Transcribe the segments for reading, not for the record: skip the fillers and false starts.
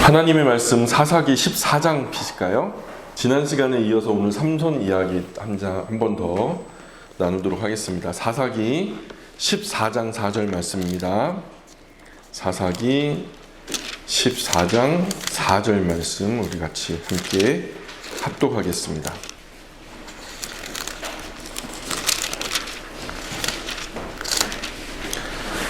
하나님의 말씀 사사기 14장 피실까요? 지난 시간에 이어서 오늘 삼손 이야기 한 번 더 나누도록 하겠습니다. 사사기 14장 4절 말씀입니다. 사사기 14장 4절 말씀 우리 같이 함께 합독하겠습니다.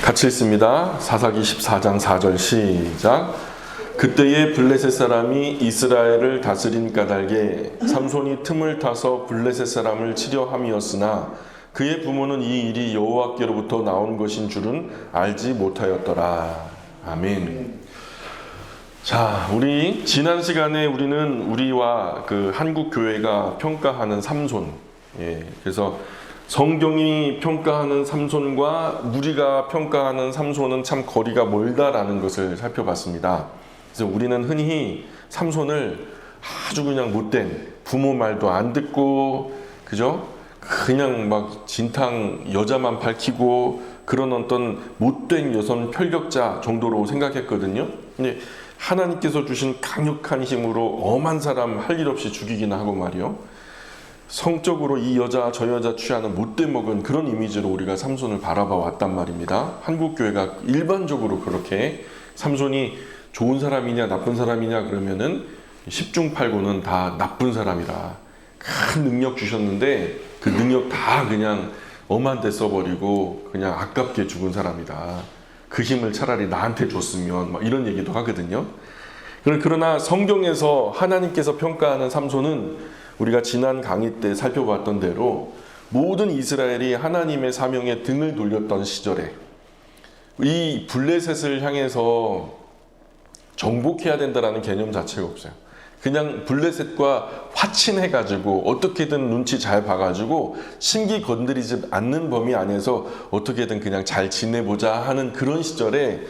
같이 읽습니다. 사사기 14장 4절 시작. 그때에 블레셋 사람이 이스라엘을 다스린 까닭에 삼손이 틈을 타서 블레셋 사람을 치려 함이었으나 그의 부모는 이 일이 여호와께로부터 나온 것인 줄은 알지 못하였더라. 아멘. 자, 우리 지난 시간에 우리는 우리와 그 한국 교회가 평가하는 삼손, 그래서 성경이 평가하는 삼손과 우리가 평가하는 삼손은 참 거리가 멀다라는 것을 살펴봤습니다. 그래서 우리는 흔히 삼손을 아주 그냥 못된 부모 말도 안 듣고 그죠? 그냥 막 진탕 여자만 밝히고 그런 어떤 못된 여성 편력자 정도로 생각했거든요. 근데 하나님께서 주신 강력한 힘으로 엄한 사람 할 일 없이 죽이기나 하고 말이요. 성적으로 이 여자 저 여자 취하는 못돼 먹은 그런 이미지로 우리가 삼손을 바라봐 왔단 말입니다. 한국 교회가 일반적으로 그렇게 삼손이 좋은 사람이냐 나쁜 사람이냐 그러면은 10중 8구는 다 나쁜 사람이다. 큰 능력 주셨는데 그 능력 다 그냥 엄한 데 써버리고 그냥 아깝게 죽은 사람이다. 그 힘을 차라리 나한테 줬으면 막 이런 얘기도 하거든요. 그러나 성경에서 하나님께서 평가하는 삼손은 우리가 지난 강의 때 살펴봤던 대로 모든 이스라엘이 하나님의 사명에 등을 돌렸던 시절에 이 블레셋을 향해서 정복해야 된다라는 개념 자체가 없어요. 그냥 블레셋과 화친해가지고 어떻게든 눈치 잘 봐가지고 심기 건드리지 않는 범위 안에서 어떻게든 그냥 잘 지내보자 하는 그런 시절에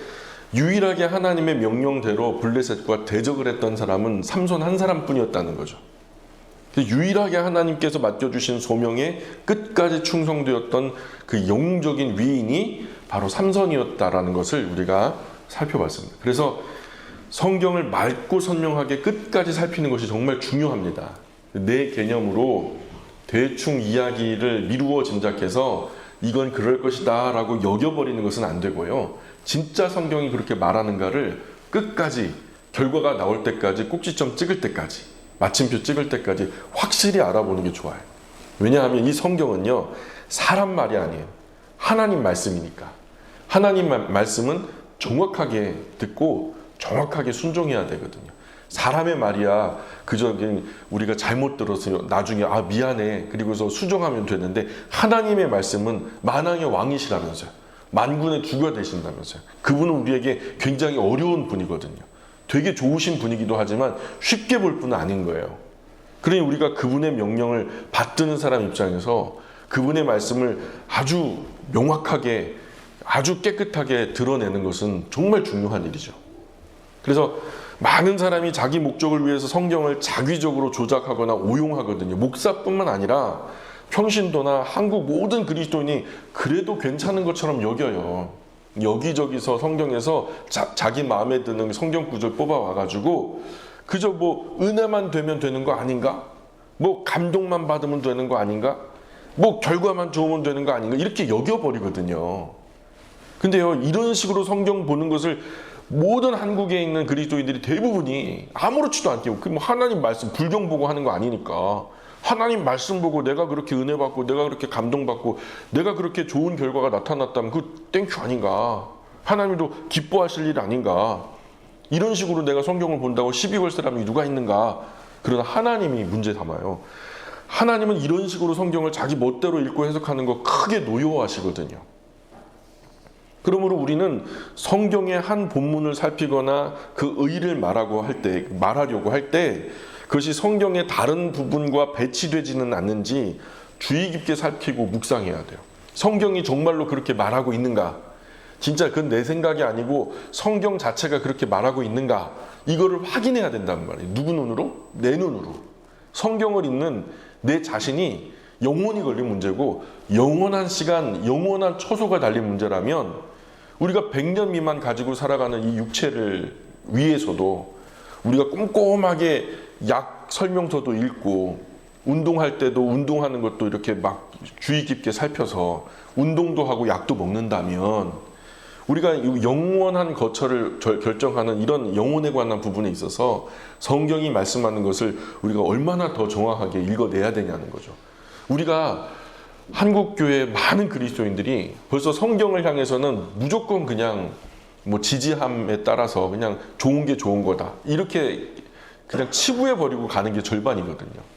유일하게 하나님의 명령대로 블레셋과 대적을 했던 사람은 삼손 한 사람뿐이었다는 거죠. 유일하게 하나님께서 맡겨주신 소명에 끝까지 충성되었던 그 영웅적인 위인이 바로 삼손이었다라는 것을 우리가 살펴봤습니다. 그래서 성경을 맑고 선명하게 끝까지 살피는 것이 정말 중요합니다. 내 개념으로 대충 이야기를 미루어 짐작해서 이건 그럴 것이다 라고 여겨버리는 것은 안 되고요. 진짜 성경이 그렇게 말하는가를 끝까지 결과가 나올 때까지 꼭지점 찍을 때까지 마침표 찍을 때까지 확실히 알아보는 게 좋아요. 왜냐하면 이 성경은요 사람 말이 아니에요. 하나님 말씀이니까. 하나님 말씀은 정확하게 듣고 정확하게 순종해야 되거든요. 사람의 말이야 그저 우리가 잘못 들어서 나중에 미안해 그리고서 수정하면 되는데 하나님의 말씀은 만왕의 왕이시라면서요. 만군의 주가 되신다면서요. 그분은 우리에게 굉장히 어려운 분이거든요. 되게 좋으신 분이기도 하지만 쉽게 볼 분은 아닌 거예요. 그러니 우리가 그분의 명령을 받드는 사람 입장에서 그분의 말씀을 아주 명확하게 아주 깨끗하게 드러내는 것은 정말 중요한 일이죠. 그래서 많은 사람이 자기 목적을 위해서 성경을 자기적으로 조작하거나 오용하거든요. 목사뿐만 아니라 평신도나 한국 모든 그리스도인이 그래도 괜찮은 것처럼 여겨요. 여기저기서 성경에서 자기 마음에 드는 성경 구절 뽑아와가지고 그저 뭐 은혜만 되면 되는 거 아닌가? 뭐 감동만 받으면 되는 거 아닌가? 뭐 결과만 좋으면 되는 거 아닌가? 이렇게 여겨버리거든요. 근데요 이런 식으로 성경 보는 것을 모든 한국에 있는 그리스도인들이 대부분이 아무렇지도 않게 뭐 하나님 말씀 불경 보고 하는 거 아니니까 하나님 말씀 보고 내가 그렇게 은혜 받고 내가 그렇게 감동 받고 내가 그렇게 좋은 결과가 나타났다면 그 땡큐 아닌가? 하나님도 기뻐하실 일 아닌가? 이런 식으로 내가 성경을 본다고 시비 걸 사람이 누가 있는가? 그러나 하나님이 문제 삼아요. 하나님은 이런 식으로 성경을 자기 멋대로 읽고 해석하는 거 크게 노여워하시거든요. 그러므로 우리는 성경의 한 본문을 살피거나 그 의의를 말하려고 할 때 그것이 성경의 다른 부분과 배치되지는 않는지 주의 깊게 살피고 묵상해야 돼요. 성경이 정말로 그렇게 말하고 있는가? 진짜 그건 내 생각이 아니고 성경 자체가 그렇게 말하고 있는가? 이거를 확인해야 된다는 말이에요. 누구 눈으로? 내 눈으로. 성경을 읽는 내 자신이 영혼이 걸린 문제고 영원한 시간, 영원한 처소가 달린 문제라면 우리가 100년 미만 가지고 살아가는 이 육체를 위해서도 우리가 꼼꼼하게 약 설명서도 읽고 운동할 때도 운동하는 것도 이렇게 막 주의 깊게 살펴서 운동도 하고 약도 먹는다면 우리가 영원한 거처를 결정하는 이런 영혼에 관한 부분에 있어서 성경이 말씀하는 것을 우리가 얼마나 더 정확하게 읽어내야 되냐는 거죠. 우리가 한국 교회 많은 그리스도인들이 벌써 성경을 향해서는 무조건 그냥 뭐 지지함에 따라서 그냥 좋은 게 좋은 거다 이렇게 그냥 치부해 버리고 가는 게 절반이거든요.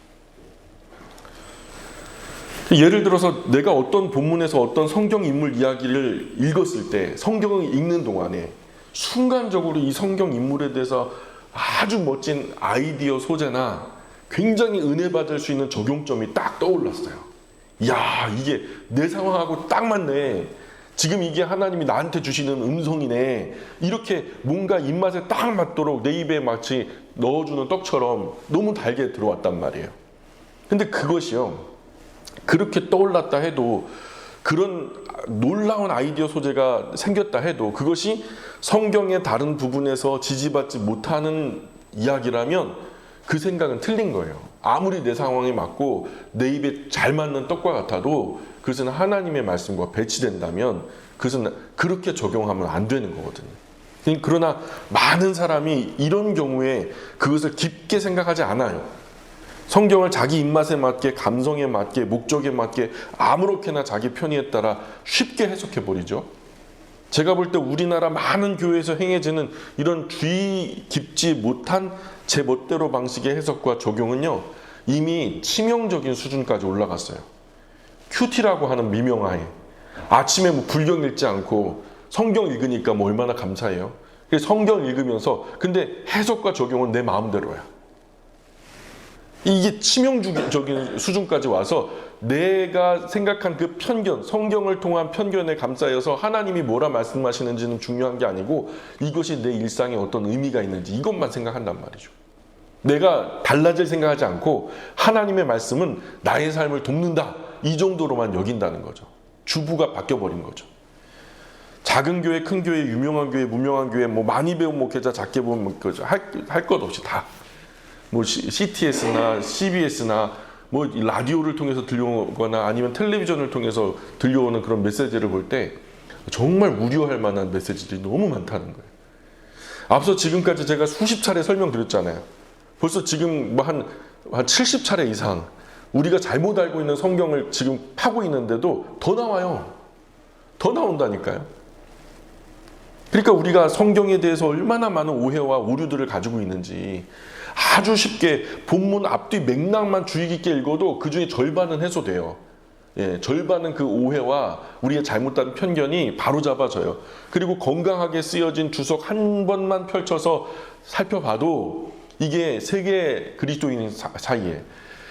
예를 들어서 내가 어떤 본문에서 어떤 성경 인물 이야기를 읽었을 때 성경을 읽는 동안에 순간적으로 이 성경 인물에 대해서 아주 멋진 아이디어 소재나 굉장히 은혜 받을 수 있는 적용점이 딱 떠올랐어요. 이야, 이게 내 상황하고 딱 맞네. 지금 이게 하나님이 나한테 주시는 음성이네. 이렇게 뭔가 입맛에 딱 맞도록 내 입에 마치 넣어주는 떡처럼 너무 달게 들어왔단 말이에요. 근데 그것이요, 그렇게 떠올랐다 해도, 그런 놀라운 아이디어 소재가 생겼다 해도 그것이 성경의 다른 부분에서 지지받지 못하는 이야기라면 그 생각은 틀린 거예요. 아무리 내 상황에 맞고 내 입에 잘 맞는 떡과 같아도 그것은 하나님의 말씀과 배치된다면 그것은 그렇게 적용하면 안 되는 거거든요. 그러나 많은 사람이 이런 경우에 그것을 깊게 생각하지 않아요. 성경을 자기 입맛에 맞게, 감성에 맞게, 목적에 맞게 아무렇게나 자기 편의에 따라 쉽게 해석해버리죠. 제가 볼 때 우리나라 많은 교회에서 행해지는 이런 주의 깊지 못한 제 멋대로 방식의 해석과 적용은요, 이미 치명적인 수준까지 올라갔어요. 큐티라고 하는 미명하에 아침에 뭐 불경 읽지 않고 성경 읽으니까 뭐 얼마나 감사해요. 성경 읽으면서 근데 해석과 적용은 내 마음대로야. 이게 치명적인 수준까지 와서 내가 생각한 그 편견, 성경을 통한 편견에 감싸여서 하나님이 뭐라 말씀하시는지는 중요한 게 아니고 이것이 내 일상에 어떤 의미가 있는지 이것만 생각한단 말이죠. 내가 달라질 생각하지 않고 하나님의 말씀은 나의 삶을 돕는다, 이 정도로만 여긴다는 거죠. 주부가 바뀌어버린 거죠. 작은 교회, 큰 교회, 유명한 교회, 무명한 교회, 뭐 많이 배운 목회자, 작게 배운 목회자 할 것 없이 다 뭐 CTS나 CBS나 뭐 라디오를 통해서 들려오거나 아니면 텔레비전을 통해서 들려오는 그런 메시지를 볼 때 정말 우려할 만한 메시지들이 너무 많다는 거예요. 앞서 지금까지 제가 수십 차례 설명드렸잖아요. 벌써 지금 뭐 한 70차례 이상 우리가 잘못 알고 있는 성경을 지금 파고 있는데도 더 나와요. 더 나온다니까요. 그러니까 우리가 성경에 대해서 얼마나 많은 오해와 오류들을 가지고 있는지 아주 쉽게 본문 앞뒤 맥락만 주의 깊게 읽어도 그 중에 절반은 해소돼요. 예, 절반은 그 오해와 우리의 잘못된 편견이 바로잡아져요. 그리고 건강하게 쓰여진 주석 한 번만 펼쳐서 살펴봐도 이게 세계 그리스도인 사이에,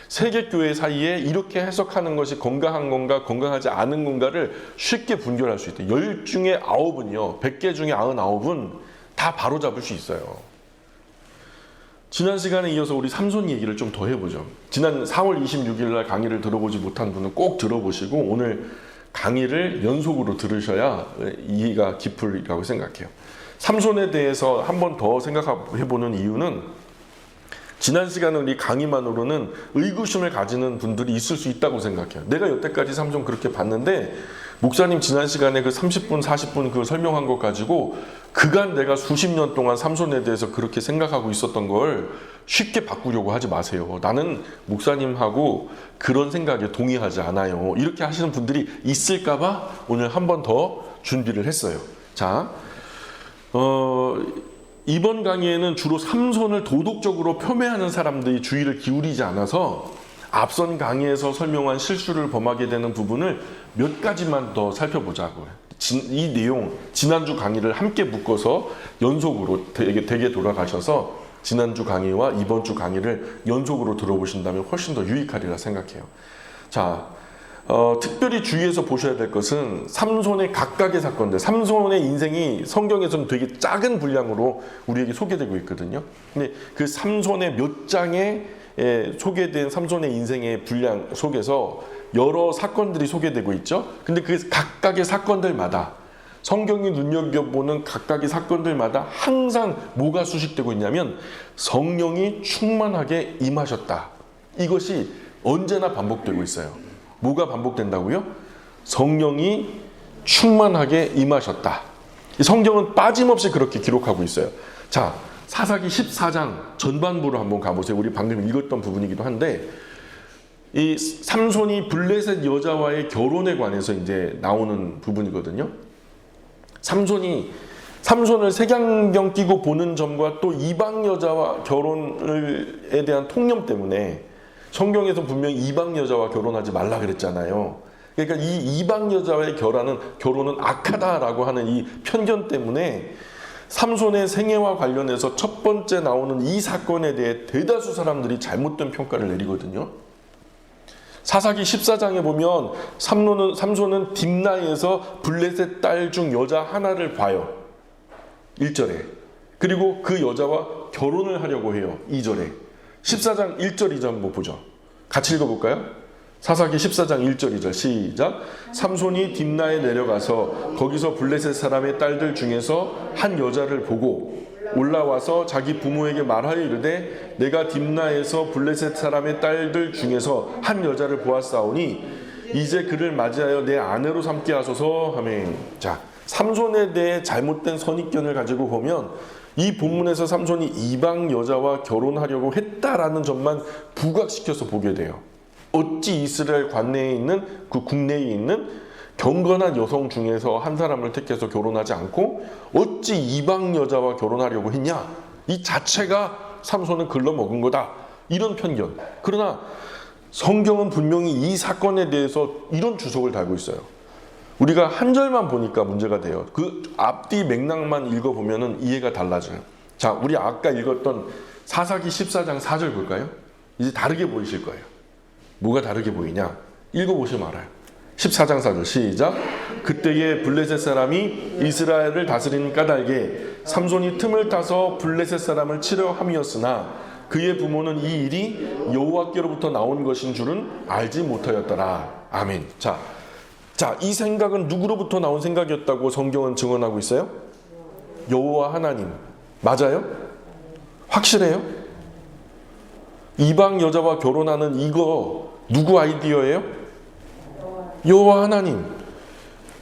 세계 교회 사이에 이렇게 해석하는 것이 건강한 건가 건강하지 않은 건가를 쉽게 분별할 수 있대요. 10 중에 9은요, 100개 중에 99은 다 바로잡을 수 있어요. 지난 시간에 이어서 우리 삼손 얘기를 좀 더 해보죠. 지난 4월 26일 날 강의를 들어보지 못한 분은 꼭 들어보시고 오늘 강의를 연속으로 들으셔야 이해가 깊으리라고 생각해요. 삼손에 대해서 한 번 더 생각해보는 이유는 지난 시간에 우리 강의만으로는 의구심을 가지는 분들이 있을 수 있다고 생각해요. 내가 여태까지 삼손 그렇게 봤는데 목사님 지난 시간에 그 30분, 40분 그 설명한 것 가지고 그간 내가 수십 년 동안 삼손에 대해서 그렇게 생각하고 있었던 걸 쉽게 바꾸려고 하지 마세요. 나는 목사님하고 그런 생각에 동의하지 않아요. 이렇게 하시는 분들이 있을까 봐 오늘 한 번 더 준비를 했어요. 자, 이번 강의에는 주로 삼손을 도덕적으로 표매하는 사람들이 주의를 기울이지 않아서 앞선 강의에서 설명한 실수를 범하게 되는 부분을 몇 가지만 더 살펴보자고요. 이 내용, 지난주 강의를 함께 묶어서 연속으로 되게 돌아가셔서 지난주 강의와 이번 주 강의를 연속으로 들어보신다면 훨씬 더 유익하리라 생각해요. 자, 특별히 주의해서 보셔야 될 것은 삼손의 각각의 사건들, 삼손의 인생이 성경에서는 되게 작은 분량으로 우리에게 소개되고 있거든요. 근데 그 삼손의 몇 장에 소개된 삼손의 인생의 분량 속에서 여러 사건들이 소개되고 있죠. 근데 그 각각의 사건들마다 성경이 눈여겨보는 각각의 사건들마다 항상 뭐가 수식되고 있냐면 성령이 충만하게 임하셨다. 이것이 언제나 반복되고 있어요. 뭐가 반복된다고요? 성령이 충만하게 임하셨다. 성경은 빠짐없이 그렇게 기록하고 있어요. 자, 사사기 14장 전반부로 한번 가보세요. 우리 방금 읽었던 부분이기도 한데 이 삼손이 블레셋 여자와의 결혼에 관해서 이제 나오는 부분이거든요. 삼손을 색양경 끼고 보는 점과 또 이방 여자와 결혼에 대한 통념 때문에 성경에서 분명히 이방 여자와 결혼하지 말라 그랬잖아요. 그러니까 이 이방 여자와의 결혼은 악하다라고 하는 이 편견 때문에 삼손의 생애와 관련해서 첫 번째 나오는 이 사건에 대해 대다수 사람들이 잘못된 평가를 내리거든요. 사사기 14장에 보면 삼손은 딥나에서 블레셋 딸 중 여자 하나를 봐요. 1절에. 그리고 그 여자와 결혼을 하려고 해요. 2절에. 14장 1절 2절 한번 보죠. 같이 읽어볼까요? 사사기 14장 1절 2절 시작. 삼손이 딥나에 내려가서 거기서 블레셋 사람의 딸들 중에서 한 여자를 보고 올라와서 자기 부모에게 말하여 이르되 내가 딥나에서 블레셋 사람의 딸들 중에서 한 여자를 보았사오니 이제 그를 맞이하여 내 아내로 삼게 하소서 하매. 자, 삼손에 대해 잘못된 선입견을 가지고 보면 이 본문에서 삼손이 이방 여자와 결혼하려고 했다라는 점만 부각시켜서 보게 돼요. 어찌 이스라엘 관내에 있는 그 국내에 있는 경건한 여성 중에서 한 사람을 택해서 결혼하지 않고 어찌 이방 여자와 결혼하려고 했냐? 이 자체가 삼손은 글러먹은 거다. 이런 편견. 그러나 성경은 분명히 이 사건에 대해서 이런 주석을 달고 있어요. 우리가 한 절만 보니까 문제가 돼요. 그 앞뒤 맥락만 읽어보면 이해가 달라져요. 자, 우리 아까 읽었던 사사기 14장 4절 볼까요? 이제 다르게 보이실 거예요. 뭐가 다르게 보이냐? 읽어보시면 알아요. 14장 4절 시작. 그때에 블레셋 사람이 이스라엘을 다스리는 까닭에 삼손이 틈을 타서 블레셋 사람을 치려 함이었으나 그의 부모는 이 일이 여호와께로부터 나온 것인 줄은 알지 못하였더라. 아멘. 자, 이 생각은 누구로부터 나온 생각이었다고 성경은 증언하고 있어요? 여호와 하나님. 맞아요? 확실해요? 이방 여자와 결혼하는 이거 누구 아이디어예요? 여호와 하나님.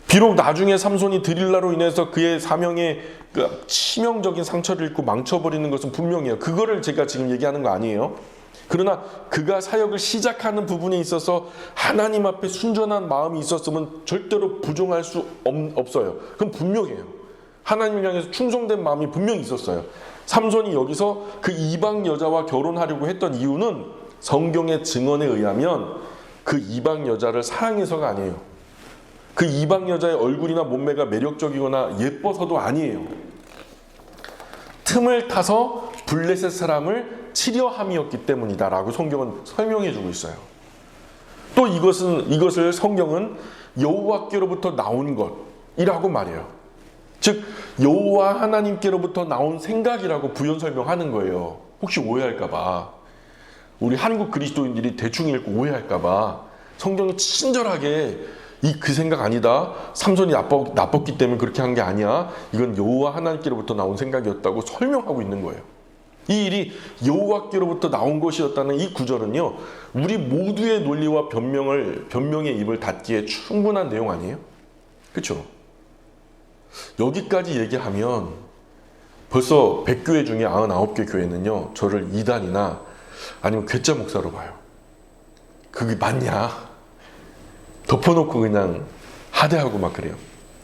비록 나중에 삼손이 드릴라로 인해서 그의 사명에 그 치명적인 상처를 입고 망쳐버리는 것은 분명해요. 그거를 제가 지금 얘기하는 거 아니에요. 그러나 그가 사역을 시작하는 부분에 있어서 하나님 앞에 순전한 마음이 있었으면 절대로 부정할 수 없어요. 그건 분명해요. 하나님을 향해서 충성된 마음이 분명히 있었어요. 삼손이 여기서 그 이방 여자와 결혼하려고 했던 이유는 성경의 증언에 의하면 그 이방 여자를 사랑해서가 아니에요. 그 이방 여자의 얼굴이나 몸매가 매력적이거나 예뻐서도 아니에요. 틈을 타서 블레셋 사람을 치려 함이었기 때문이다 라고 성경은 설명해 주고 있어요. 또 이것을 성경은 여호와께로부터 나온 것이라고 말해요. 즉 여호와 하나님께로부터 나온 생각이라고 부연 설명하는 거예요. 혹시 오해할까 봐. 우리 한국 그리스도인들이 대충 읽고 오해할까 봐 성경이 친절하게 그 생각 아니다. 삼손이 나빴기 때문에 그렇게 한 게 아니야. 이건 여호와 하나님께로부터 나온 생각이었다고 설명하고 있는 거예요. 이 일이 여호와께로부터 나온 것이었다는 이 구절은요, 우리 모두의 논리와 변명의 입을 닫기에 충분한 내용 아니에요? 그렇죠? 여기까지 얘기하면 벌써 100교회 중에 99개 교회는요 저를 이단이나 아니면 괴짜 목사로 봐요. 그게 맞냐? 덮어놓고 그냥 하대하고 막 그래요.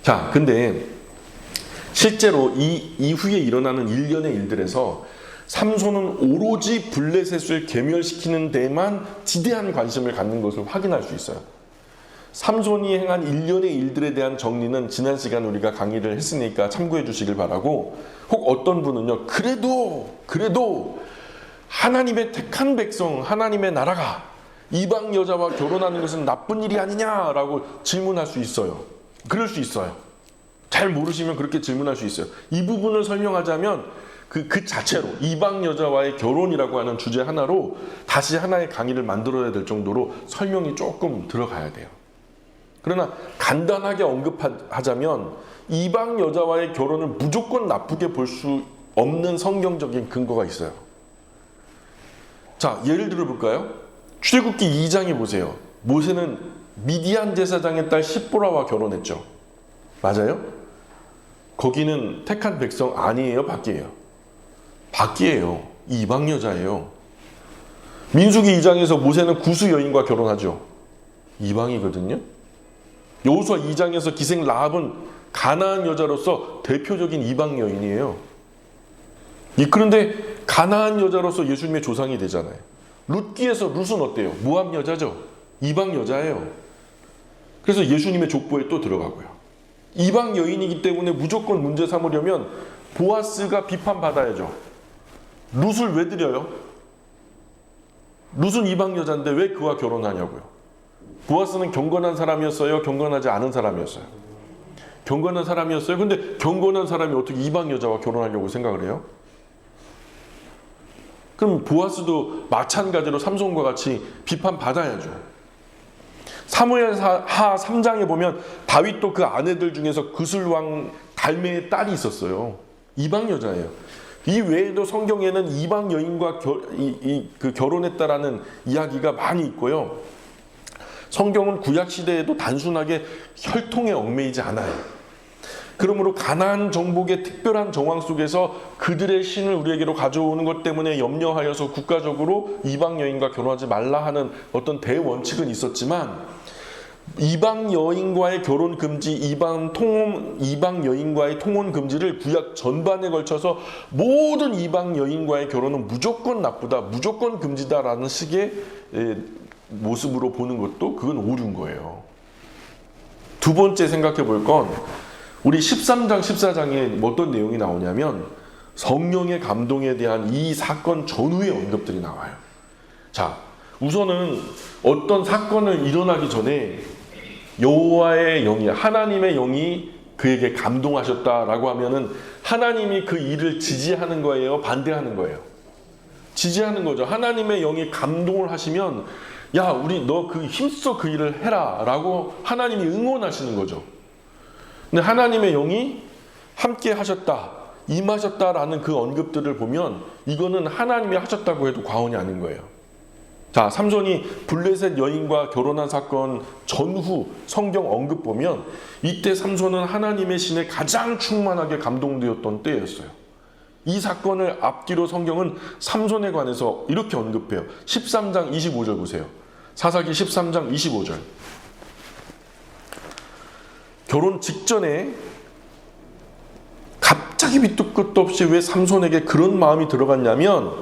자, 근데 실제로 이 이후에 일어나는 일련의 일들에서 삼손은 오로지 블레셋을 괴멸시키는 데만 지대한 관심을 갖는 것을 확인할 수 있어요. 삼손이 행한 일련의 일들에 대한 정리는 지난 시간 우리가 강의를 했으니까 참고해 주시길 바라고, 혹 어떤 분은요 그래도 하나님의 택한 백성, 하나님의 나라가 이방 여자와 결혼하는 것은 나쁜 일이 아니냐라고 질문할 수 있어요. 그럴 수 있어요. 잘 모르시면 그렇게 질문할 수 있어요. 이 부분을 설명하자면 그 자체로 이방 여자와의 결혼이라고 하는 주제 하나로 다시 하나의 강의를 만들어야 될 정도로 설명이 조금 들어가야 돼요. 그러나 간단하게 언급하자면 이방 여자와의 결혼을 무조건 나쁘게 볼 수 없는 성경적인 근거가 있어요. 자, 예를 들어 볼까요? 출애굽기 2장에 보세요. 모세는 미디안 제사장의 딸 십보라와 결혼했죠. 맞아요? 거기는 택한 백성 아니에요? 밖이에요? 밖이에요. 이방 여자예요. 민수기 2장에서 모세는 구스 여인과 결혼하죠. 이방이거든요. 여호수아 2장에서 기생 라합은 가나안 여자로서 대표적인 이방 여인이에요. 그런데 가나안 여자로서 예수님의 조상이 되잖아요. 룻기에서 룻은 어때요? 모압 여자죠. 이방 여자예요. 그래서 예수님의 족보에 또 들어가고요. 이방 여인이기 때문에 무조건 문제 삼으려면 보아스가 비판받아야죠. 룻을 왜 드려요? 룻은 이방 여자인데 왜 그와 결혼하냐고요. 보아스는 경건한 사람이었어요? 경건하지 않은 사람이었어요? 경건한 사람이었어요. 근데 경건한 사람이 어떻게 이방 여자와 결혼하려고 생각을 해요? 그럼 보아스도 마찬가지로 삼손과 같이 비판받아야죠. 사무엘하 3장에 보면 다윗도 그 아내들 중에서 그술왕 달메의 딸이 있었어요. 이방 여자예요. 이 외에도 성경에는 이방 여인과 결혼했다라는 이야기가 많이 있고요. 성경은 구약 시대에도 단순하게 혈통에 얽매이지 않아요. 그러므로 가나안 정복의 특별한 정황 속에서 그들의 신을 우리에게로 가져오는 것 때문에 염려하여서 국가적으로 이방 여인과 결혼하지 말라 하는 어떤 대원칙은 있었지만 이방 여인과의 결혼 금지, 이방 여인과의 통혼 금지를 구약 전반에 걸쳐서 모든 이방 여인과의 결혼은 무조건 나쁘다, 무조건 금지다라는 식의 모습으로 보는 것도 그건 오류인 거예요. 두 번째 생각해 볼 건 우리 13장, 14장에 어떤 내용이 나오냐면 성령의 감동에 대한 이 사건 전후의 언급들이 나와요. 자, 우선은 어떤 사건을 일어나기 전에 여호와의 영이, 하나님의 영이 그에게 감동하셨다라고 하면은 하나님이 그 일을 지지하는 거예요? 반대하는 거예요? 지지하는 거죠. 하나님의 영이 감동을 하시면 야, 우리 너 그 힘써 그 일을 해라 라고 하나님이 응원하시는 거죠. 근데 하나님의 영이 함께 하셨다, 임하셨다라는 그 언급들을 보면 이거는 하나님이 하셨다고 해도 과언이 아닌 거예요. 자, 삼손이 블레셋 여인과 결혼한 사건 전후 성경 언급 보면 이때 삼손은 하나님의 신에 가장 충만하게 감동되었던 때였어요. 이 사건을 앞뒤로 성경은 삼손에 관해서 이렇게 언급해요. 13장 25절 보세요. 사사기 13장 25절. 결혼 직전에 갑자기 밑도 끝도 없이 왜 삼손에게 그런 마음이 들어갔냐면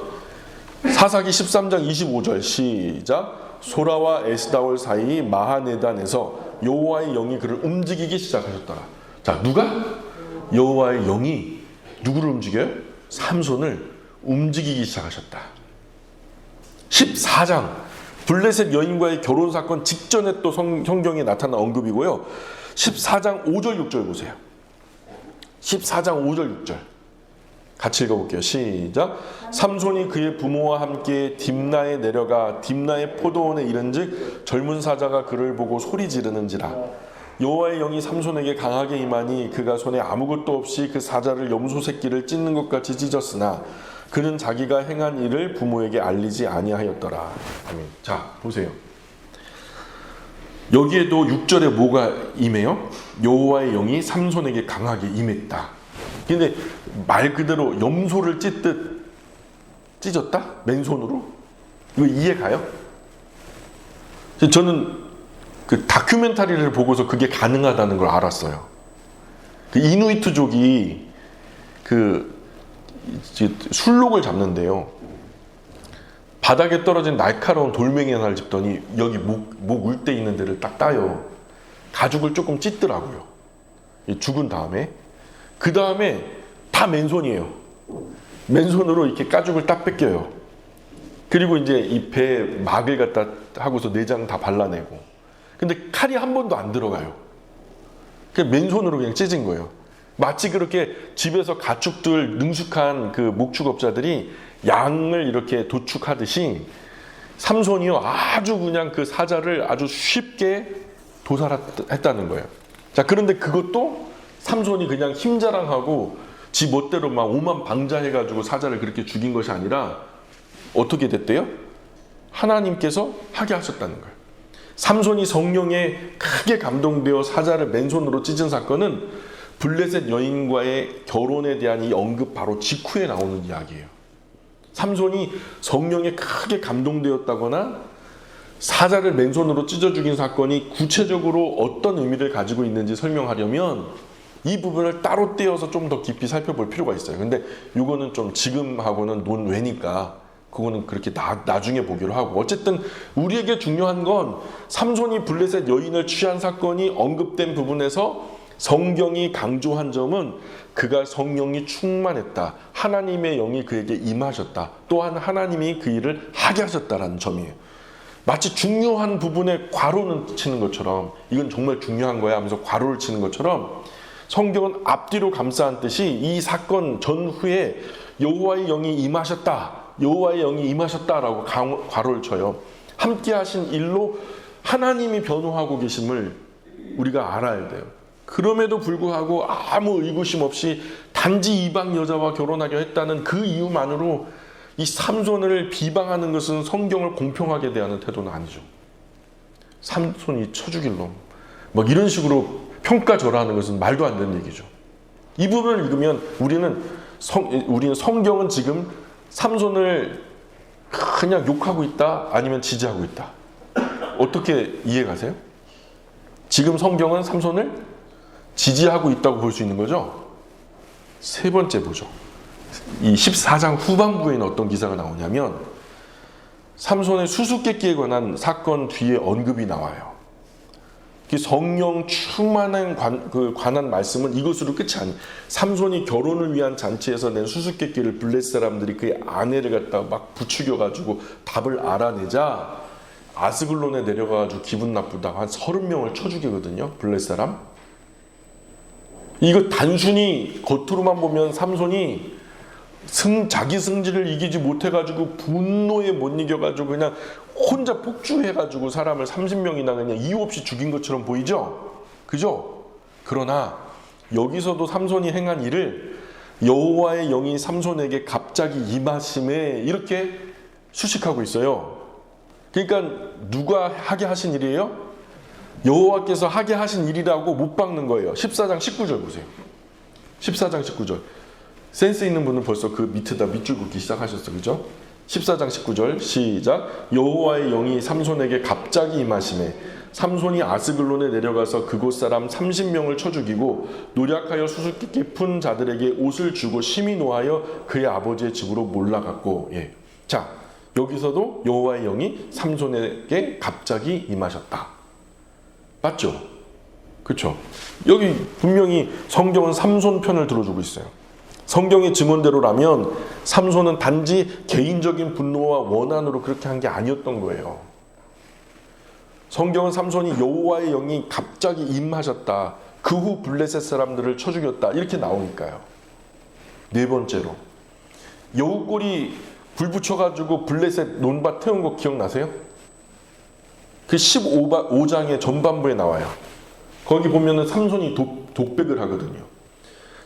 사사기 13장 25절 시작. 소라와 에스다올 사이 마하네단에서 여호와의 영이 그를 움직이기 시작하셨더라. 자, 누가? 여호와의 영이 누구를 움직여요? 삼손을 움직이기 시작하셨다. 14장 블레셋 여인과의 결혼 사건 직전에 또 성경에 나타난 언급이고요. 14장 5절 6절 보세요. 14장 5절 6절 같이 읽어볼게요. 시작. 삼손이 그의 부모와 함께 딥나에 내려가 딥나의 포도원에 이른즉 젊은 사자가 그를 보고 소리 지르는지라. 여호와의 영이 삼손에게 강하게 임하니 그가 손에 아무것도 없이 그 사자를 염소 새끼를 찢는 것 같이 찢었으나 그는 자기가 행한 일을 부모에게 알리지 아니하였더라. 아멘. 자, 보세요. 여기에도 6절에 뭐가 임해요? 여호와의 영이 삼손에게 강하게 임했다. 근데 말 그대로 염소를 찢듯 찢었다? 맨손으로? 이거 이해 가요? 저는 그 다큐멘터리를 보고서 그게 가능하다는 걸 알았어요. 그 이누이트족이 그 술록을 잡는데요. 바닥에 떨어진 날카로운 돌멩이 하나를 짚더니 여기 목 울대 있는 데를 딱 따요. 가죽을 조금 찢더라고요. 죽은 다음에. 그 다음에 다 맨손이에요. 맨손으로 이렇게 가죽을 딱 뺏겨요. 그리고 이제 이 배에 막을 갖다 하고서 내장 다 발라내고. 근데 칼이 한 번도 안 들어가요. 그냥 맨손으로 그냥 찢은 거예요. 마치 그렇게 집에서 가축들 능숙한 그 목축업자들이 양을 이렇게 도축하듯이 삼손이요 아주 그냥 그 사자를 아주 쉽게 도살했다는 거예요. 자, 그런데 그것도 삼손이 그냥 힘자랑하고 지 멋대로 막 오만 방자해가지고 사자를 그렇게 죽인 것이 아니라 어떻게 됐대요? 하나님께서 하게 하셨다는 거예요. 삼손이 성령에 크게 감동되어 사자를 맨손으로 찢은 사건은 블레셋 여인과의 결혼에 대한 이 언급 바로 직후에 나오는 이야기예요. 삼손이 성령에 크게 감동되었다거나 사자를 맨손으로 찢어 죽인 사건이 구체적으로 어떤 의미를 가지고 있는지 설명하려면 이 부분을 따로 떼어서 좀 더 깊이 살펴볼 필요가 있어요. 근데 이거는 좀 지금하고는 논외니까 그거는 그렇게 나중에 보기로 하고, 어쨌든 우리에게 중요한 건 삼손이 블레셋 여인을 취한 사건이 언급된 부분에서 성경이 강조한 점은 그가 성령이 충만했다, 하나님의 영이 그에게 임하셨다, 또한 하나님이 그 일을 하게 하셨다라는 점이에요. 마치 중요한 부분에 괄호는 치는 것처럼, 이건 정말 중요한 거야 하면서 괄호를 치는 것처럼, 성경은 앞뒤로 감싸한 뜻이 이 사건 전후에 여호와의 영이 임하셨다, 여호와의 영이 임하셨다라고 괄호를 쳐요. 함께 하신 일로 하나님이 변호하고 계심을 우리가 알아야 돼요. 그럼에도 불구하고 아무 의구심 없이 단지 이방 여자와 결혼하려 했다는 그 이유만으로 이 삼손을 비방하는 것은 성경을 공평하게 대하는 태도는 아니죠. 삼손이 쳐 죽일 놈, 막 이런 식으로 평가절하하는 것은 말도 안 되는 얘기죠. 이 부분을 읽으면 우리는 성경은 지금 삼손을 그냥 욕하고 있다, 아니면 지지하고 있다, 어떻게 이해가세요? 지금 성경은 삼손을 지지하고 있다고 볼 수 있는 거죠. 세 번째 보죠. 이 14장 후반부에는 어떤 기사가 나오냐면 삼손의 수수께끼에 관한 사건 뒤에 언급이 나와요. 성령 충만한 관한 말씀은 이것으로 끝이 아니에요. 삼손이 결혼을 위한 잔치에서 낸 수수께끼를 블레셋 사람들이 그의 아내를 갖다가 막 부추겨가지고 답을 알아내자 아스글론에 내려가가지고 기분 나쁘다고 한 30명을 쳐 죽이거든요, 블레셋 사람. 이거 단순히 겉으로만 보면 삼손이 자기 승질을 이기지 못해가지고 분노에 못 이겨가지고 그냥 혼자 폭주해가지고 사람을 30명이나 그냥 이유 없이 죽인 것처럼 보이죠? 그죠? 그러나 여기서도 삼손이 행한 일을 여호와의 영이 삼손에게 갑자기 임하심에 이렇게 수식하고 있어요. 그러니까 누가 하게 하신 일이에요? 여호와께서 하게 하신 일이라고 못 박는 거예요. 14장 19절 보세요. 14장 19절. 센스 있는 분은 벌써 그 밑에다 밑줄 긋기 시작하셨어, 그죠? 14장 19절 시작. 여호와의 영이 삼손에게 갑자기 임하심에 삼손이 아스글론에 내려가서 그곳 사람 30명을 쳐 죽이고 노략하여 수수께끼 푼 자들에게 옷을 주고 심히 노하여 그의 아버지의 집으로 몰라갔고. 예. 자, 여기서도 여호와의 영이 삼손에게 갑자기 임하셨다. 맞죠? 그렇죠? 여기 분명히 성경은 삼손 편을 들어주고 있어요. 성경의 증언대로라면 삼손은 단지 개인적인 분노와 원한으로 그렇게 한 게 아니었던 거예요. 성경은 삼손이 여호와의 영이 갑자기 임하셨다, 그 후 블레셋 사람들을 쳐 죽였다, 이렇게 나오니까요. 네 번째로, 여우꼬리 불 붙여가지고 블레셋 논밭 태운 거 기억나세요? 그 15장의 전반부에 나와요. 거기 보면은 삼손이 독백을 하거든요.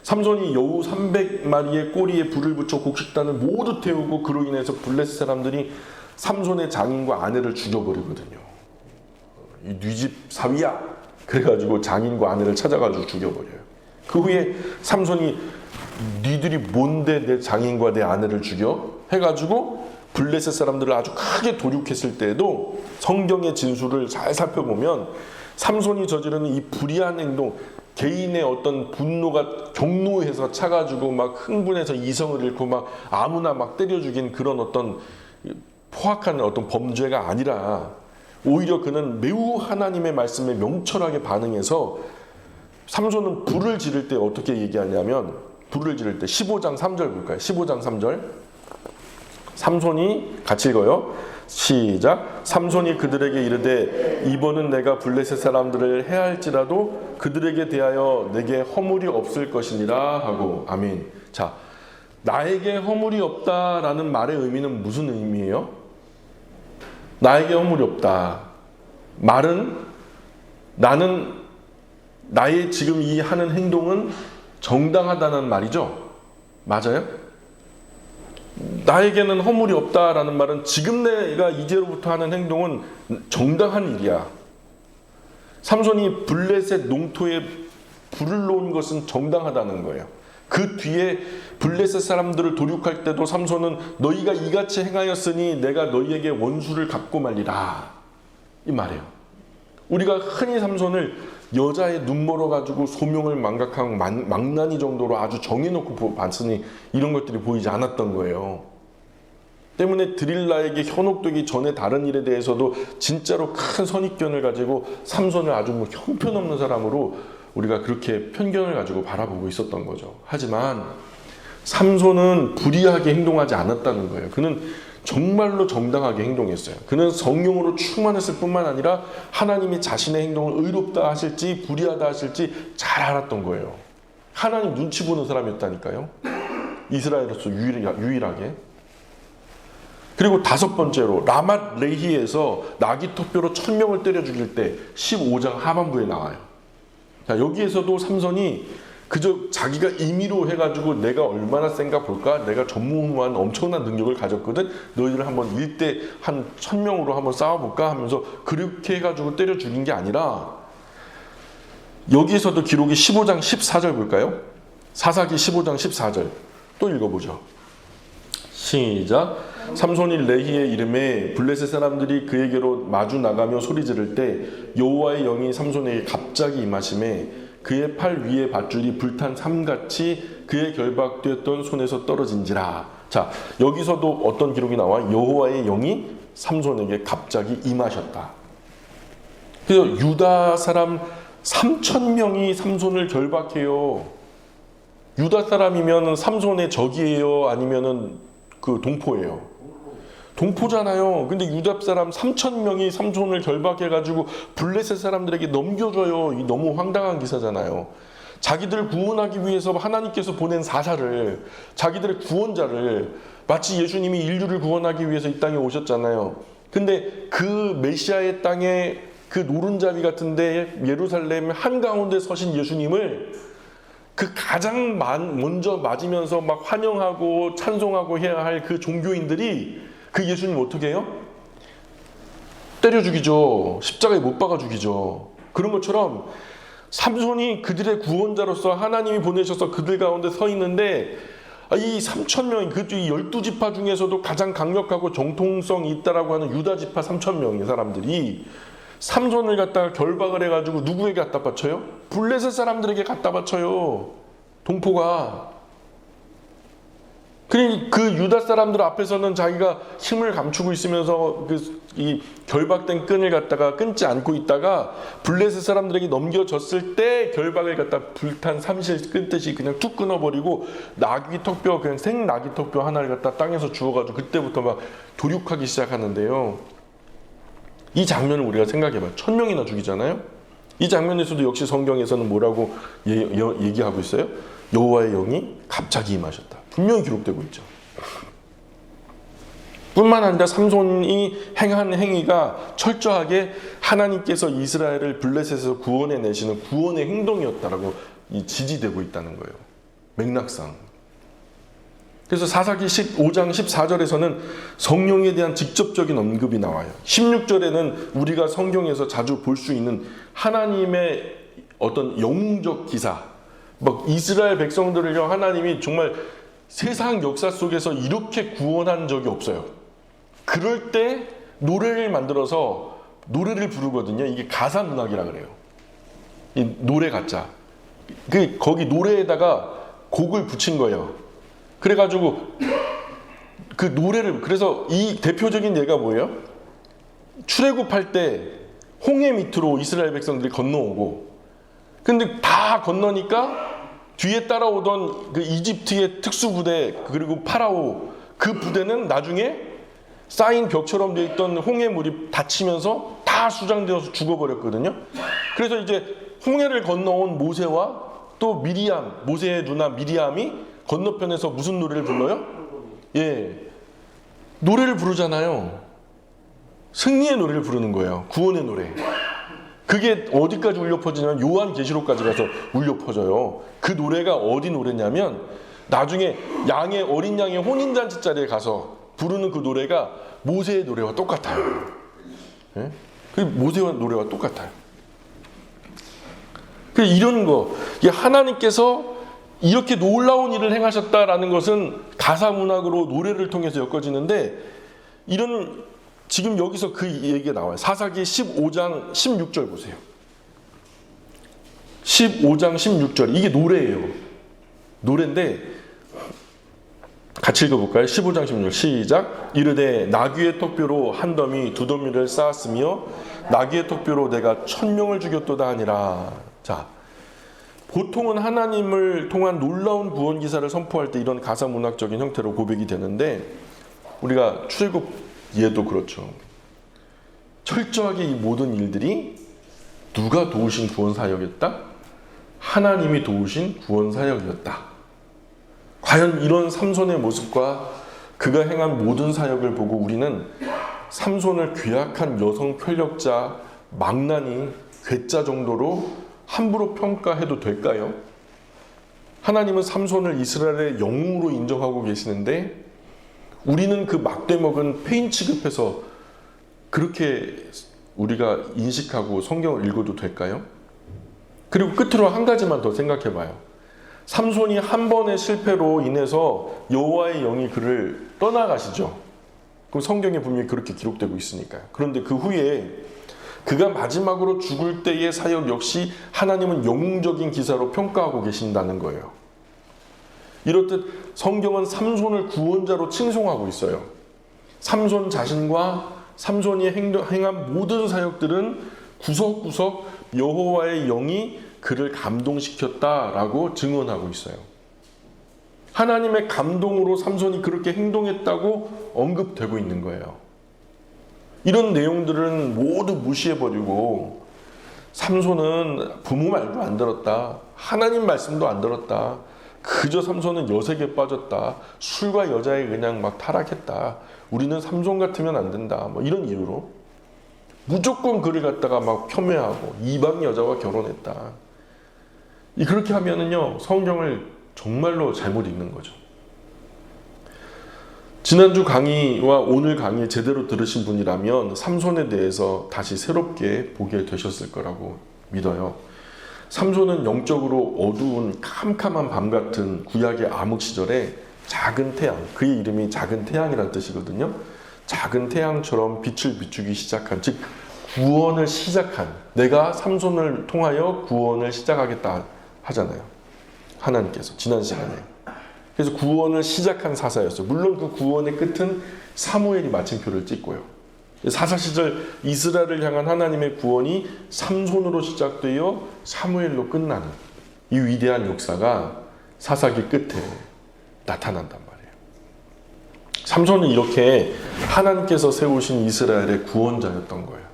삼손이 여우 300마리의 꼬리에 불을 붙여 곡식단을 모두 태우고 그로 인해서 블레셋 사람들이 삼손의 장인과 아내를 죽여버리거든요. 이 네 집 사위야! 그래가지고 장인과 아내를 찾아가지고 죽여버려요. 그 후에 삼손이 니들이 뭔데 내 장인과 내 아내를 죽여? 해가지고 블레셋 사람들을 아주 크게 도륙했을 때에도 성경의 진술을 잘 살펴보면 삼손이 저지르는 이 불의한 행동, 개인의 어떤 분노가 경노해서 차가지고 막 흥분해서 이성을 잃고 막 아무나 막 때려 죽인 그런 어떤 포악한 어떤 범죄가 아니라 오히려 그는 매우 하나님의 말씀에 명철하게 반응해서 삼손은 불을 지를 때 어떻게 얘기하냐면, 불을 지를 때 15장 3절 볼까요? 15장 3절. 삼손이 같이 읽어요. 시작. 삼손이 그들에게 이르되 이번은 내가 블레셋 사람들을 해할지라도 그들에게 대하여 내게 허물이 없을 것이니라 하고. 아멘. 자, 나에게 허물이 없다라는 말의 의미는 무슨 의미예요? 나에게 허물이 없다. 말은 나는 나의 지금 이 하는 행동은 정당하다는 말이죠. 맞아요? 나에게는 허물이 없다라는 말은 지금 내가 이제로부터 하는 행동은 정당한 일이야. 삼손이 블레셋 농토에 불을 놓은 것은 정당하다는 거예요. 그 뒤에 블레셋 사람들을 도륙할 때도 삼손은 너희가 이같이 행하였으니 내가 너희에게 원수를 갚고 말리라, 이 말이에요. 우리가 흔히 삼손을 여자의 눈 멀어가지고 소명을 망각하고 망나니 정도로 아주 정해놓고 봤으니 이런 것들이 보이지 않았던 거예요. 때문에 드릴라에게 현혹되기 전에 다른 일에 대해서도 진짜로 큰 선입견을 가지고 삼손을 아주 형편없는 사람으로 우리가 그렇게 편견을 가지고 바라보고 있었던 거죠. 하지만 삼손은 불의하게 행동하지 않았다는 거예요. 그는 정말로 정당하게 행동했어요. 그는 성령으로 충만했을 뿐만 아니라 하나님이 자신의 행동을 의롭다 하실지 불의하다 하실지 잘 알았던 거예요. 하나님 눈치 보는 사람이었다니까요. 이스라엘에서 유일하게. 그리고 다섯 번째로 라맛 레히에서 나귀 턱뼈로 1000명을 때려 죽일 때 15장 하반부에 나와요. 자, 여기에서도 삼손이 그저 자기가 임의로 해가지고 내가 얼마나 센가 볼까? 내가 전무후무한 엄청난 능력을 가졌거든? 너희들 한번 일대 한 1000명으로 한번 싸워볼까? 하면서 그렇게 해가지고 때려 죽인 게 아니라 여기에서도 기록이 15장 14절 볼까요? 사사기 15장 14절 또 읽어보죠. 시작. 삼손이 레히의 이름에 블레셋 사람들이 그에게로 마주 나가며 소리 지를 때 여호와의 영이 삼손에게 갑자기 임하심에 그의 팔 위에 밧줄이 불탄 삼같이 그의 결박되었던 손에서 떨어진지라. 자, 여기서도 어떤 기록이 나와? 여호와의 영이 삼손에게 갑자기 임하셨다. 그래서 유다 사람 3000명이 삼손을 결박해요. 유다 사람이면 삼손의 적이에요? 아니면은 그 동포예요? 동포잖아요. 근데 유다 사람 3000명이 삼손을 결박해가지고 블레셋 사람들에게 넘겨줘요. 이 너무 황당한 기사잖아요. 자기들을 구원하기 위해서 하나님께서 보낸 사사를, 자기들의 구원자를, 마치 예수님이 인류를 구원하기 위해서 이 땅에 오셨잖아요. 근데 그 메시아의 땅에 그 노른자위 같은데 예루살렘 한가운데 서신 예수님을 그 가장 먼저 맞으면서 막 환영하고 찬송하고 해야 할 그 종교인들이 그 예수님 어떻게 해요? 때려 죽이죠. 십자가에 못 박아 죽이죠. 그런 것처럼 삼손이 그들의 구원자로서 하나님이 보내셔서 그들 가운데 서 있는데 이 3000명이 그 12지파 중에서도 가장 강력하고 정통성이 있다라고 하는 유다지파 3000명의 사람들이 삼손을 갖다가 결박을 해가지고 누구에게 갖다 바쳐요? 블레셋 사람들에게 갖다 바쳐요. 동포가. 그 유다 사람들 앞에서는 자기가 힘을 감추고 있으면서 이 결박된 끈을 갖다가 끊지 않고 있다가 블레셋 사람들에게 넘겨졌을 때 결박을 갖다 불탄 삼실 끊듯이 그냥 툭 끊어버리고 나귀 턱뼈, 그냥 생 나귀 턱뼈 하나를 갖다 땅에서 주워가지고 그때부터 막 도륙하기 시작하는데요. 이 장면을 우리가 생각해봐요. 1000명이나 죽이잖아요. 이 장면에서도 역시 성경에서는 뭐라고 얘기하고 있어요? 여호와의 영이 갑자기 임하셨다. 분명히 기록되고 있죠. 뿐만 아니라 삼손이 행한 행위가 철저하게 하나님께서 이스라엘을 블레셋에서 구원해 내시는 구원의 행동이었다라고 지지되고 있다는 거예요. 맥락상. 그래서 사사기 15장 14절에서는 성령에 대한 직접적인 언급이 나와요. 16절에는 우리가 성경에서 자주 볼 수 있는 하나님의 어떤 영웅적 기사, 막 이스라엘 백성들을요, 하나님이 정말 세상 역사 속에서 이렇게 구원한 적이 없어요. 그럴 때 노래를 만들어서 노래를 부르거든요. 이게 가사 문학이라 그래요. 이 노래 가짜. 거기 노래에다가 곡을 붙인 거예요. 그래가지고 그 노래를, 그래서 이 대표적인 예가 뭐예요? 출애굽할 때 홍해 밑으로 이스라엘 백성들이 건너오고, 근데 다 건너니까 뒤에 따라오던 그 이집트의 특수부대, 그리고 파라오, 그 부대는 나중에 쌓인 벽처럼 되어 있던 홍해물이 닫히면서 다 수장되어서 죽어버렸거든요. 그래서 이제 홍해를 건너온 모세와 또 미리암, 모세의 누나 미리암이 건너편에서 무슨 노래를 불러요? 예, 노래를 부르잖아요. 승리의 노래를 부르는 거예요. 구원의 노래. 그게 어디까지 울려 퍼지냐면 요한계시록까지 가서 울려 퍼져요. 그 노래가 어디 노래냐면 나중에 어린 양의 혼인잔치 자리에 가서 부르는 그 노래가 모세의 노래와 똑같아요. 예? 그 모세의 노래와 똑같아요. 그 이런 거, 하나님께서 이렇게 놀라운 일을 행하셨다라는 것은 가사 문학으로 노래를 통해서 엮어지는데, 지금 여기서 그 얘기가 나와요. 사사기 15장 16절 보세요. 15장 16절. 이게 노래예요. 노래인데 같이 읽어볼까요? 15장 16절 시작. 이르되 나귀의 턱뼈로 한 더미 두 더미를 쌓았으며 나귀의 턱뼈로 내가 1000명을 죽였도다 하니라. 자, 보통은 하나님을 통한 놀라운 구원 기사를 선포할 때 이런 가사 문학적인 형태로 고백이 되는데, 우리가 출애굽 얘도 그렇죠. 철저하게 이 모든 일들이 누가 도우신 구원 사역이었다? 하나님이 도우신 구원 사역이었다. 과연 이런 삼손의 모습과 그가 행한 모든 사역을 보고 우리는 삼손을 괴악한 여성 편력자, 망나니, 괴짜 정도로 함부로 평가해도 될까요? 하나님은 삼손을 이스라엘의 영웅으로 인정하고 계시는데 우리는 그 막대먹은 페인 취급해서 그렇게 우리가 인식하고 성경을 읽어도 될까요? 그리고 끝으로 한 가지만 더 생각해 봐요. 삼손이 한 번의 실패로 인해서 여호와의 영이 그를 떠나가시죠. 그럼 성경에 분명히 그렇게 기록되고 있으니까요. 그런데 그 후에 그가 마지막으로 죽을 때의 사역 역시 하나님은 영웅적인 기사로 평가하고 계신다는 거예요. 이렇듯 성경은 삼손을 구원자로 칭송하고 있어요. 삼손 자신과 삼손이 행한 모든 사역들은 구석구석 여호와의 영이 그를 감동시켰다라고 증언하고 있어요. 하나님의 감동으로 삼손이 그렇게 행동했다고 언급되고 있는 거예요. 이런 내용들은 모두 무시해버리고 삼손은 부모 말도 안 들었다, 하나님 말씀도 안 들었다, 그저 삼손은 여색에 빠졌다, 술과 여자에 그냥 막 타락했다, 우리는 삼손 같으면 안 된다, 뭐 이런 이유로 무조건 그를 갖다가 막 폄훼하고 이방 여자와 결혼했다. 그렇게 하면은요, 성경을 정말로 잘못 읽는 거죠. 지난주 강의와 오늘 강의 제대로 들으신 분이라면 삼손에 대해서 다시 새롭게 보게 되셨을 거라고 믿어요. 삼손은 영적으로 어두운 캄캄한 밤 같은 구약의 암흑 시절에 작은 태양, 그의 이름이 작은 태양이라는 뜻이거든요. 작은 태양처럼 빛을 비추기 시작한, 즉 구원을 시작한, 내가 삼손을 통하여 구원을 시작하겠다 하잖아요, 하나님께서 지난 시간에. 그래서 구원을 시작한 사사였어요. 물론 그 구원의 끝은 사무엘이 마침표를 찍고요. 사사 시절 이스라엘을 향한 하나님의 구원이 삼손으로 시작되어 사무엘로 끝나는 이 위대한 역사가 사사기 끝에 나타난단 말이에요. 삼손은 이렇게 하나님께서 세우신 이스라엘의 구원자였던 거예요.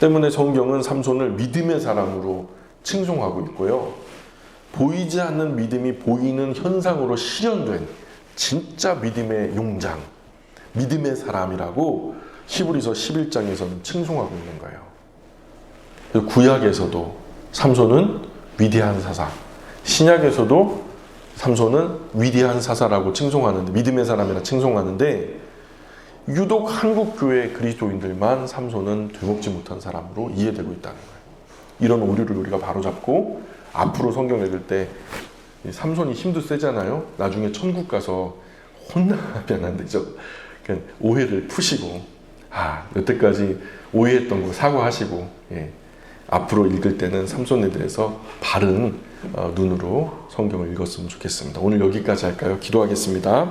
때문에 성경은 삼손을 믿음의 사람으로 칭송하고 있고요. 보이지 않는 믿음이 보이는 현상으로 실현된 진짜 믿음의 용장, 믿음의 사람이라고 히브리서 11장에서는 칭송하고 있는 거예요. 구약에서도 삼손은 위대한 사사, 신약에서도 삼손은 위대한 사사라고 칭송하는데, 믿음의 사람이라 칭송하는데, 유독 한국교회 그리스도인들만 삼손은 되먹지 못한 사람으로 이해되고 있다는 거예요. 이런 오류를 우리가 바로잡고 앞으로 성경 읽을 때 삼손이 힘도 세잖아요. 나중에 천국 가서 혼나면 안 되죠. 그러니까 오해를 푸시고, 여태까지 오해했던 거 사과하시고, 앞으로 읽을 때는 삼손에 대해서 바른 눈으로 성경을 읽었으면 좋겠습니다. 오늘 여기까지 할까요? 기도하겠습니다.